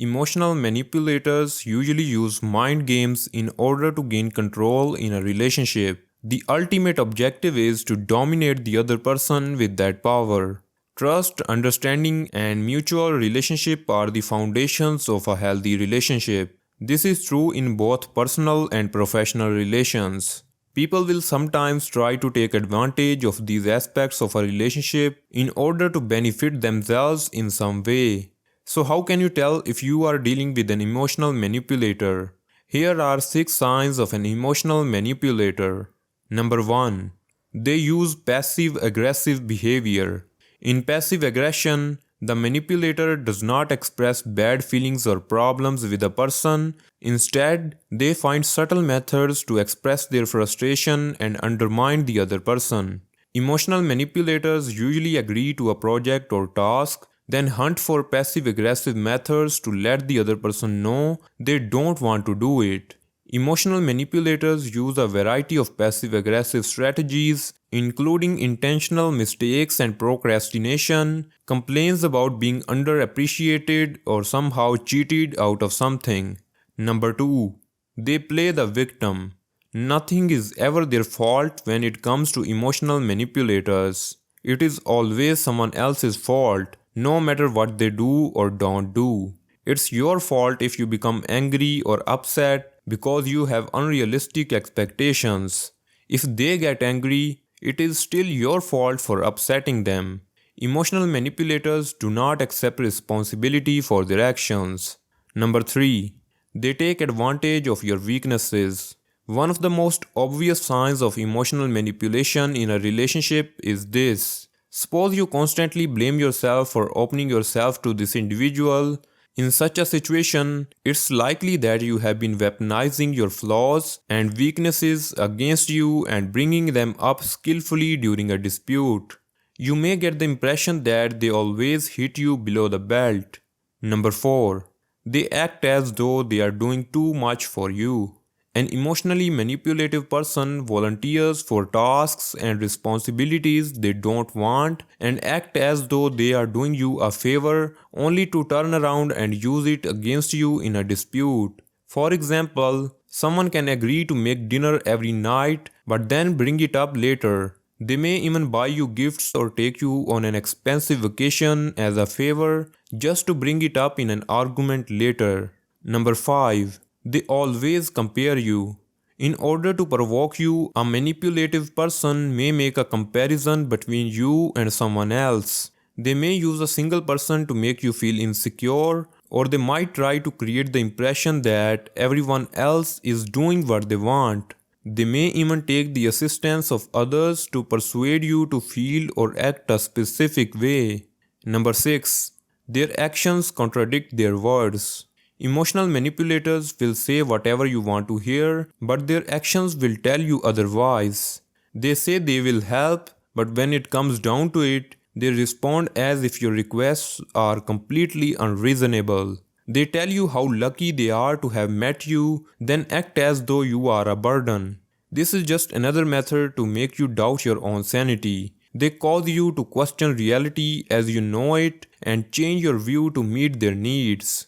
Emotional manipulators usually use mind games in order to gain control in a relationship. The ultimate objective is to dominate the other person with that power. Trust, understanding, and mutual relationship are the foundations of a healthy relationship. This is true in both personal and professional relations. People will sometimes try to take advantage of these aspects of a relationship in order to benefit themselves in some way. So, how can you tell if you are dealing with an emotional manipulator? Here are 6 signs of an emotional manipulator. Number 1. They use passive aggressive behavior. In passive aggression, the manipulator does not express bad feelings or problems with a person. Instead, they find subtle methods to express their frustration and undermine the other person. Emotional manipulators usually agree to a project or task, then hunt for passive aggressive methods to let the other person know they don't want to do it. Emotional manipulators use a variety of passive aggressive strategies, including intentional mistakes and procrastination, complaints about being underappreciated or somehow cheated out of something. Number 2. They play the victim. Nothing is ever their fault when it comes to emotional manipulators. It is always someone else's fault, no matter what they do or don't do. It's your fault if you become angry or upset because you have unrealistic expectations. If they get angry, it is still your fault for upsetting them. Emotional manipulators do not accept responsibility for their actions. Number 3. They take advantage of your weaknesses. One of the most obvious signs of emotional manipulation in a relationship is this. Suppose you constantly blame yourself for opening yourself to this individual. In such a situation, it's likely that you have been weaponizing your flaws and weaknesses against you and bringing them up skillfully during a dispute. You may get the impression that they always hit you below the belt. Number 4. They act as though they are doing too much for you. An emotionally manipulative person volunteers for tasks and responsibilities they don't want and act as though they are doing you a favor only to turn around and use it against you in a dispute. For example, someone can agree to make dinner every night but then bring it up later. They may even buy you gifts or take you on an expensive vacation as a favor just to bring it up in an argument later. Number 5. They always compare you. In order to provoke you, a manipulative person may make a comparison between you and someone else. They may use a single person to make you feel insecure, or they might try to create the impression that everyone else is doing what they want. They may even take the assistance of others to persuade you to feel or act a specific way. Number 6. Their actions contradict their words. Emotional manipulators will say whatever you want to hear, but their actions will tell you otherwise. They say they will help, but when it comes down to it, they respond as if your requests are completely unreasonable. They tell you how lucky they are to have met you, then act as though you are a burden. This is just another method to make you doubt your own sanity. They cause you to question reality as you know it and change your view to meet their needs.